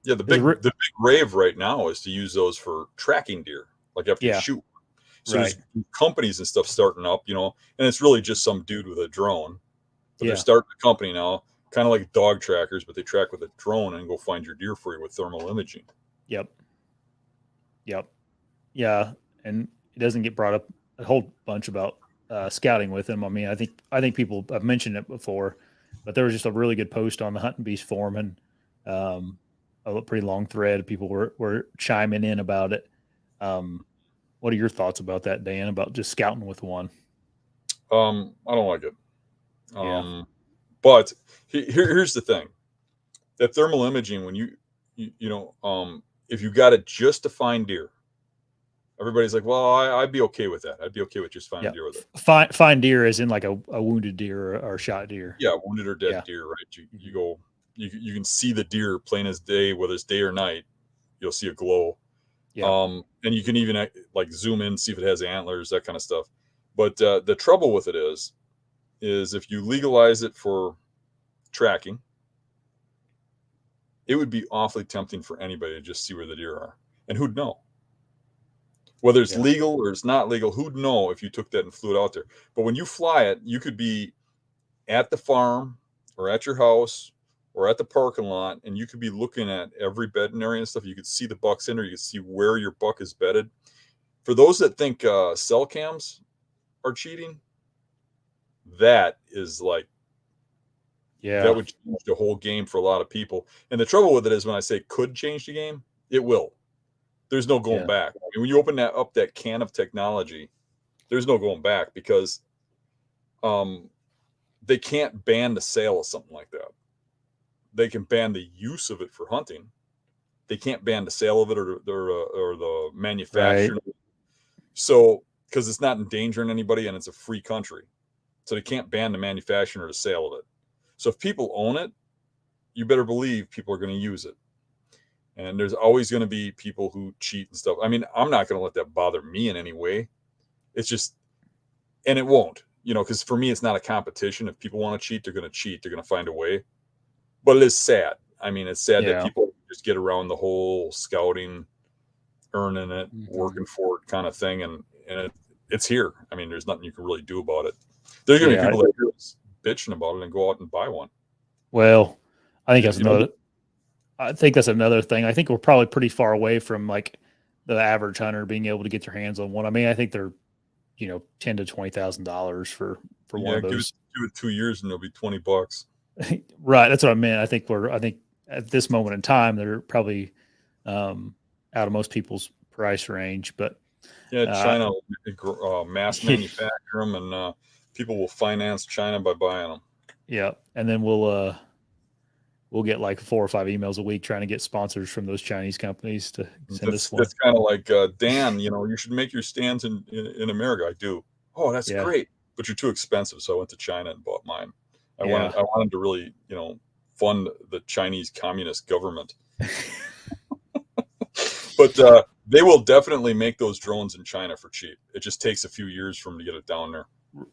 Yeah, the big rave right now is to use those for tracking deer, like after you Yeah, shoot. So right. there's companies and stuff starting up, and it's really just some dude with a drone, but they're Yeah. starting a company now, kind of like dog trackers, but they track with a drone and go find your deer for you with thermal imaging. Yep. Yep. Yeah. And it doesn't get brought up a whole bunch about scouting with them. I mean, I think people have mentioned it before, but there was just a really good post on the Hunt and Beast forum and um, a pretty long thread. People were chiming in about it. Um, what are your thoughts about that, Dan? About just scouting with one? I don't like it. Yeah. But here's the thing: that thermal imaging, when if you got it just to find deer, everybody's like, well, I'd be okay with that. I'd be okay with just finding Yeah. deer with it. Find deer as in like a wounded deer or shot deer. Yeah, wounded or dead Yeah. deer, right? You Hmm. go, you can see the deer plain as day, whether it's day or night. You'll see a glow, Yeah. and you can even like zoom in, see if it has antlers, that kind of stuff. But the trouble with it is if you legalize it for tracking, it would be awfully tempting for anybody to just see where the deer are, and who'd know? Whether it's Yeah. legal or it's not legal, who'd know if you took that and flew it out there? But when you fly it, you could be at the farm or at your house or at the parking lot, and you could be looking at every bedding area and stuff. You could see the bucks in there. You could see where your buck is bedded. For those that think cell cams are cheating, that is like that Yeah. would change the whole game for a lot of people. And the trouble with it is when I say could change the game, it will. There's no going Yeah. back. I mean, when you open that can of technology, there's no going back because um, they can't ban the sale of something like that. They can ban the use of it for hunting. They can't ban the sale of it or the Right. manufacturing. So because it's not endangering anybody and it's a free country, so they can't ban the manufacturing or the sale of it. So if people own it, you better believe people are going to use it. And there's always going to be people who cheat and stuff. I mean, I'm not going to let that bother me in any way. It's just, and it won't, because for me, it's not a competition. If people want to cheat, they're going to cheat. They're going to find a way. But it is sad. I mean, it's sad that Yeah. people just get around the whole scouting, earning it, Hmm. working for it kind of thing, and it's here. I mean, there's nothing you can really do about it. There's going to be Yeah. people that are bitching about it and go out and buy one. Well, I think You, that's you know, another. I think that's another thing. I think we're probably pretty far away from like the average hunter being able to get their hands on one. I mean, I think they're $10,000 to $20,000 for one yeah, of give it those. 2 years and it'll be $20. Right. That's what I meant. I think at this moment in time they're probably um, out of most people's price range. But Yeah, uh, China will mass manufacture them, and people will finance China by buying them. yeah, and then we'll get like 4 or 5 emails a week trying to get sponsors from those Chinese companies to send us one. That's kind of like Dan. You should make your stands in America. I do. Oh, that's Yeah. great, but you're too expensive. So I went to China and bought mine. Yeah. I wanted to really fund the Chinese Communist government, but they will definitely make those drones in China for cheap. It just takes a few years for them to get it down there.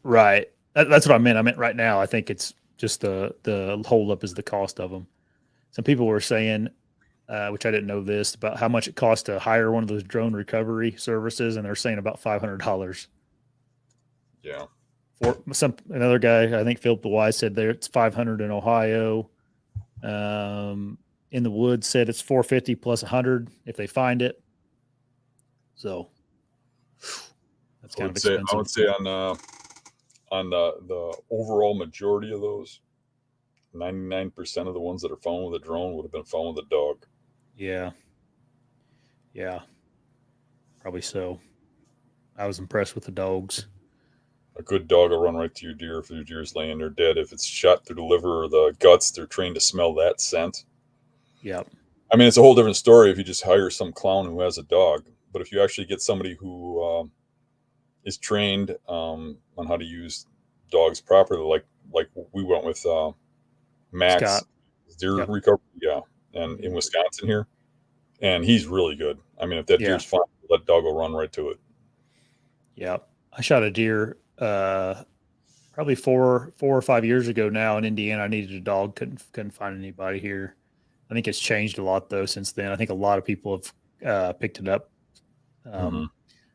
Right. That's what I meant. I meant right now. I think it's just the holdup is the cost of them. Some people were saying, which I didn't know this, about how much it costs to hire one of those drone recovery services, and they're saying about $500. Yeah. For some another guy, I think Philip the Wise said there it's 500 in Ohio. In the woods said it's 450 plus 100 if they find it. So that's kind of I expensive. would say on the overall majority of those, 99% of the ones that are found with a drone would have been found with a dog. Yeah, yeah, probably so. I was impressed with the dogs. A good dog will run right to your deer if your deer's laying there dead. If it's shot through the liver or the guts, they're trained to smell that scent. Yeah, I mean, it's a whole different story if you just hire some clown who has a dog. But if you actually get somebody who is trained on how to use dogs properly, like we went with Max Scott. deer Yep. recovery, yeah, and in Hmm. Wisconsin here, and he's really good. I mean, if that Yeah, deer's fine, let dog will run right to it. yeah. I shot a deer probably 4 or 5 years ago now in Indiana. I needed a dog. Couldn't find anybody here. I think it's changed a lot though since then. I think a lot of people have picked it up. Mm-hmm.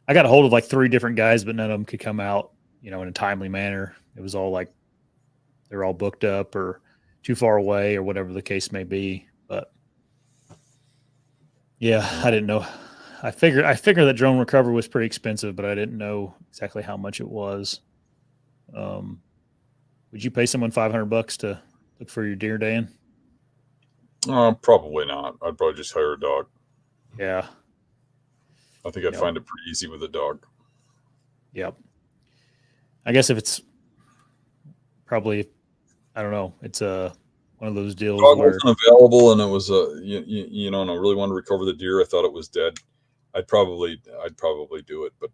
I got a hold of like 3 different guys, but none of them could come out, in a timely manner. It was all like they're all booked up or too far away or whatever the case may be. But yeah, I didn't know. I figured that drone recovery was pretty expensive, but I didn't know exactly how much it was. Would you pay someone $500 to look for your deer, Dan? Probably not. I'd probably just hire a dog. Yeah. I think I'd Yep. find it pretty easy with a dog. Yep. I guess if it's probably, I don't know, it's one of those deals Dog where, wasn't available, and it was and I really wanted to recover the deer. I thought it was dead. I'd probably do it, but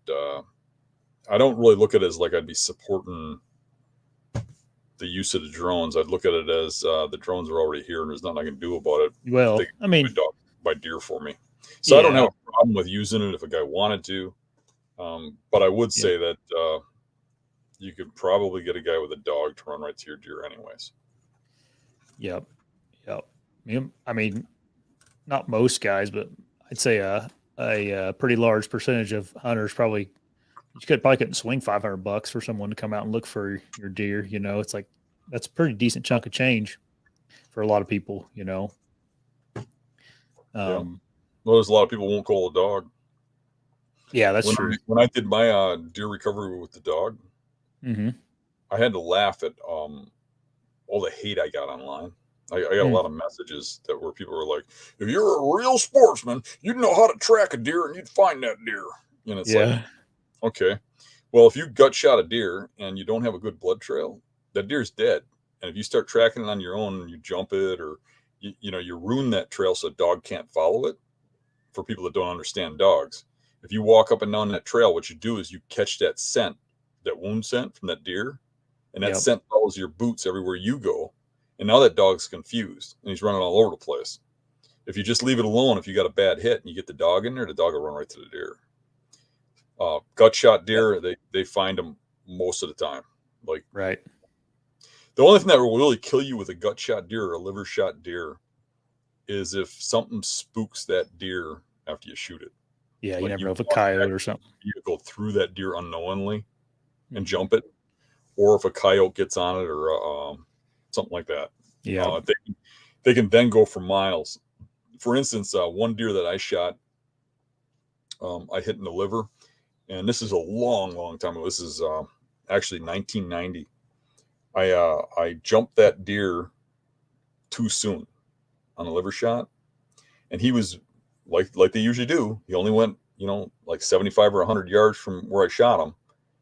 I don't really look at it as like I'd be supporting the use of the drones. I'd look at it as the drones are already here, and there's nothing I can do about it. They well, can I mean, dog by deer for me, so I don't yeah. have a problem with using it if a guy wanted to. But I would Yep. say that you could probably get a guy with a dog to run right to your deer, anyways. Yep. Yep. I mean, not most guys, but I'd say a pretty large percentage of hunters probably couldn't swing $500 for someone to come out and look for your deer. It's like that's a pretty decent chunk of change for a lot of people. Yeah. Um, Well, there's a lot of people won't call a dog. yeah, that's true. When I did my deer recovery with the dog, Mm-hmm. I had to laugh at all the hate I got online. I got a lot of messages that where people were like, "If you're a real sportsman, you'd know how to track a deer and you'd find that deer." And it's like, Yeah. okay, well, if you gut shot a deer and you don't have a good blood trail, that deer's dead. And if you start tracking it on your own and you jump it or you ruin that trail so a dog can't follow it. For people that don't understand dogs, if you walk up and down that trail, what you do is you catch that scent, that wound scent from that deer, and that Yep. scent follows your boots everywhere you go. And now that dog's confused and he's running all over the place. If you just leave it alone, if you got a bad hit and you get the dog in there, the dog will run right to the deer. Gut shot Yep. deer, they find them most of the time. Like Right. the only thing that will really kill you with a gut shot deer or a liver shot deer is if something spooks that deer after you shoot it. Yeah. You Like never you know if a walk back coyote or something. vehicle through that deer unknowingly and Mhm. jump it, or if a coyote gets on it or something like that. Yeah. They can then go for miles. For instance, one deer that I shot, I hit in the liver, and this is a long, long time ago. This is actually 1990. I jumped that deer too soon on a liver shot, and he was like they usually do. He only went like 75 or 100 yards from where I shot him,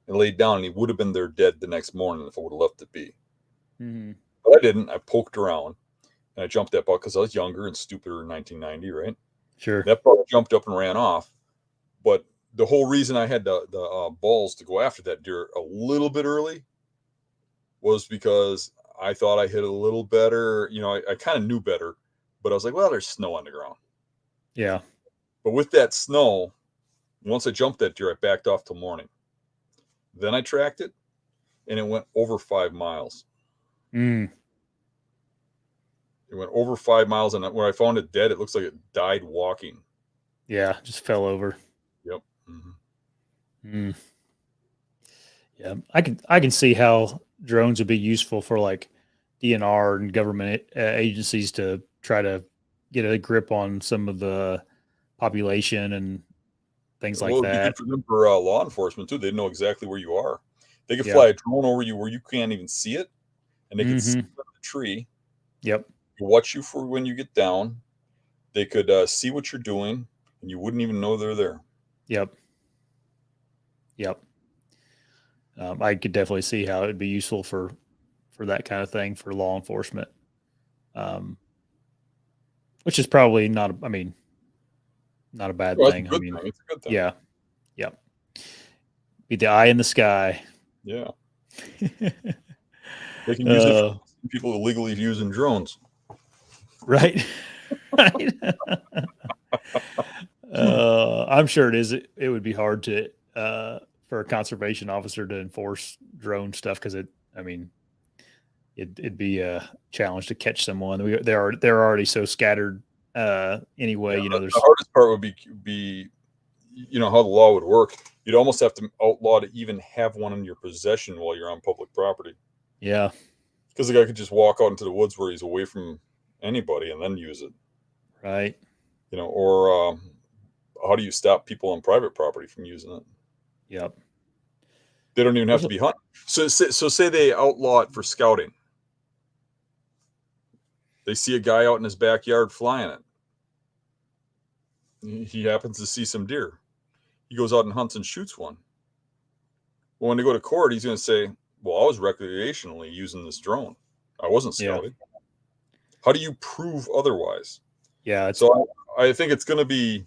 and laid down, and he would have been there dead the next morning if I would have left it be. Mm-hmm. But I didn't. I poked around and I jumped that buck because I was younger and stupider in 1990, right? Sure. That buck jumped up and ran off. But the whole reason I had the balls to go after that deer a little bit early was because I thought I hit it a little better. I kind of knew better, but I was like, well, there's snow on the ground. Yeah. But with that snow, once I jumped that deer, I backed off till morning. Then I tracked it, and it went over 5 miles. Mm. It went over 5 miles, and when I found it dead, it looks like it died walking. Yeah. Just fell over. Yep. Mm-hmm. Mm. Yeah. I can see how drones would be useful for like DNR and government agencies to try to get a grip on some of the population and things Well, like it'd be good that. for them for law enforcement too. They'd know exactly where you are. They could fly Yep. a drone over you where you can't even see it, and they could see Mm-hmm. it in the tree, Yep. watch you for when you get down. They could see what you're doing, and you wouldn't even know they're there. Yep. Yep. I could definitely see how it would be useful for that kind of thing for law enforcement, um, which is probably not. I mean, not a bad Well, that's a thing. I good mean, thing. It's a good thing. yeah. Yep. Be the eye in the sky. Yeah, they can use it uh, for people illegally using drones. right. Right. I'm sure it is. It would be hard to for a conservation officer to enforce drone stuff because it. I mean, it'd be a challenge to catch someone. They're already so scattered anyway. Yeah, the There's hardest part would be how the law would work. You'd almost have to outlaw to even have one in your possession while you're on public property. yeah, Because the guy could just walk out into the woods where he's away from anybody and then use it. right. Or how do you stop people on private property from using it? Yep. They don't even have to be hunting. So say they outlaw it for scouting. They see a guy out in his backyard flying it. He happens to see some deer. He goes out and hunts and shoots one. Well, when they go to court, he's going to say, well, I was recreationally using this drone. I wasn't scouting. Yeah. How do you prove otherwise? Yeah. So I think it's going to be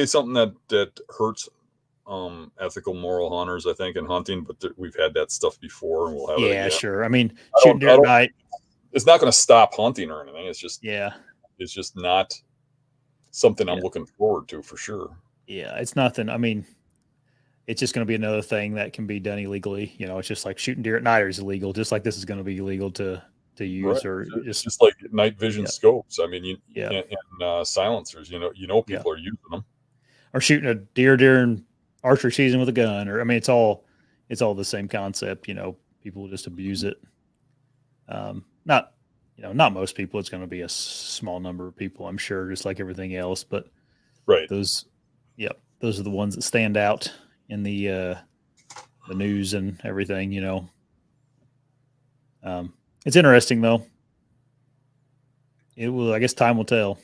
something that hurts ethical, moral hunters, I think, in hunting. But we've had that stuff before, and we'll have it again. Yeah, sure. I mean, shooting deer at night. It's not going to stop hunting or anything. It's just it's just not something I'm looking forward to for sure. Yeah, it's nothing. I mean, it's just going to be another thing that can be done illegally. It's just like shooting deer at night is illegal, just like this is going to be illegal to use, right. Or just like night vision scopes. I mean, and silencers. People are using them, or shooting a deer during archery season with a gun, or I mean, it's all the same concept. People just abuse it. Not most people. It's going to be a small number of people, I'm sure, just like everything else. But right, those are the ones that stand out in the news and everything. It's interesting though. It will. I guess time will tell.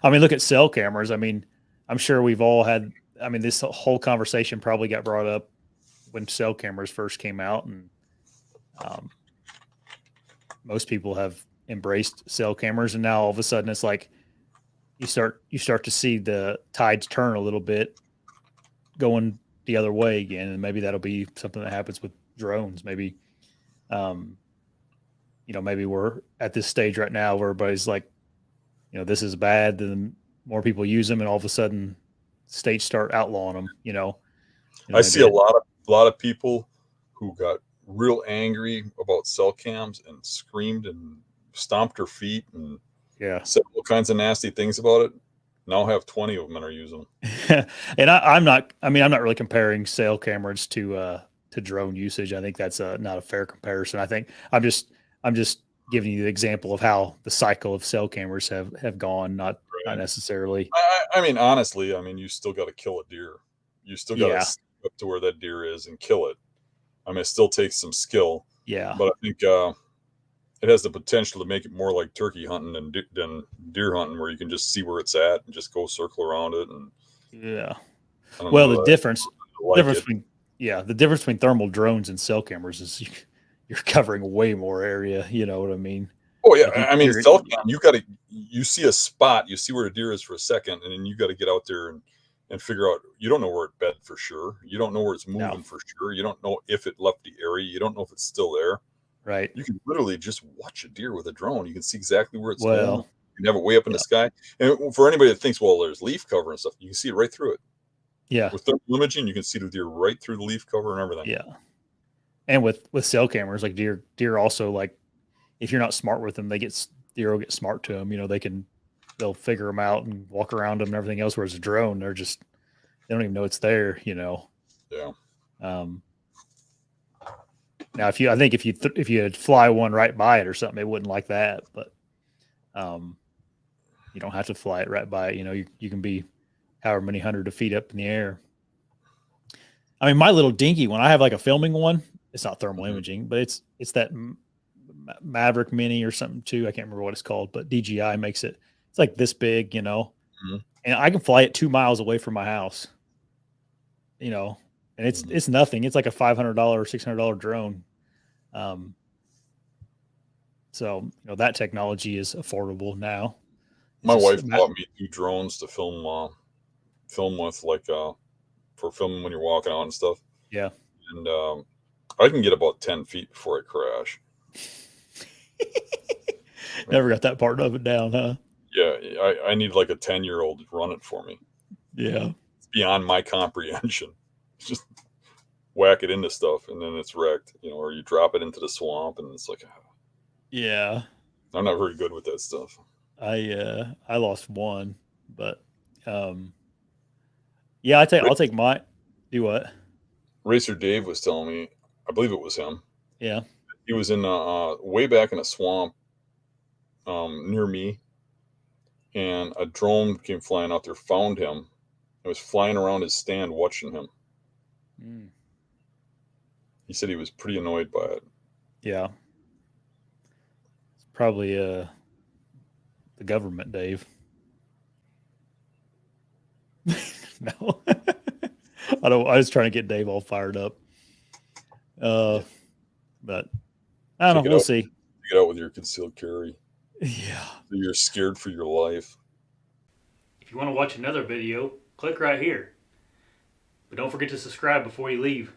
I mean, look at cell cameras. I mean, I'm sure we've all had. I mean, this whole conversation probably got brought up when cell cameras first came out, and most people have embraced cell cameras, and now all of a sudden it's like you start to see the tides turn a little bit, going the other way again, and maybe that'll be something that happens with drones. Maybe, maybe we're at this stage right now where everybody's like, this is bad. Then more people use them, and all of a sudden, states start outlawing them. I see a lot of people who got real angry about cell cams and screamed and stomped their feet and said all kinds of nasty things about it. Now have 20 of them and are using them. And I'm not really comparing cell cameras to drone usage. I think that's not a fair comparison. I think I'm just giving you the example of how the cycle of cell cameras have gone, not necessarily. I mean, honestly, you still got to kill a deer. You still got to step up to where that deer is and kill it. I mean, it still takes some skill. Yeah. But I think it has the potential to make it more like turkey hunting than deer hunting, where you can just see where it's at and just go circle around it. And well, the difference between thermal drones and cell cameras is you're covering way more area. You know what I mean? Oh yeah, like cell cam, you see a spot, you see where a deer is for a second, and then you got to get out there and figure out. You don't know where it bed for sure. You don't know where it's moving for sure. You don't know if it left the area. You don't know if it's still there. Right. You can literally just watch a deer with a drone. You can see exactly where it's going. You can have it way up in the sky. And for anybody that thinks, well, there's leaf cover and stuff, you can see it right through it. Yeah. With thermal imaging, you can see the deer right through the leaf cover and everything. Yeah. And with cell cameras, like deer also, like, if you're not smart with them, deer will get smart to them. They'll figure them out and walk around them and everything else. Whereas a drone, they don't even know it's there. Yeah. Now, if you had fly one right by it or something, it wouldn't like that. But you don't have to fly it right by it. You can be however many hundred of feet up in the air. I mean, my little dinky one, I have like a filming one. It's not thermal imaging, but it's that Maverick Mini or something too. I can't remember what it's called, but DJI makes it. It's like this big, and I can fly it 2 miles away from my house. And it's nothing. It's like a $500 or $600 drone. So that technology is affordable now. My wife bought me 2 drones to film with, like for filming when you're walking out and stuff. Yeah. And I can get about 10 feet before I crash. Never got that part of it down, huh? Yeah, I need like a 10-year-old to run it for me. Yeah. It's beyond my comprehension. It's just whack it into stuff and then it's wrecked, or you drop it into the swamp and it's like, Yeah. I'm not very good with that stuff. I lost one, but yeah, I'll take my do what? Racer Dave was telling me, I believe it was him. Yeah. He was in way back in a swamp near me, and a drone came flying out there, found him. It was flying around his stand watching him. Mm. He said he was pretty annoyed by it. Yeah. It's probably the government, Dave. No. I don't I was trying to get Dave all fired up. Yeah. But I don't Take know, it we'll out. see. Take it out with your concealed carry. Yeah. You're scared for your life. If you want to watch another video, click right here. But don't forget to subscribe before you leave.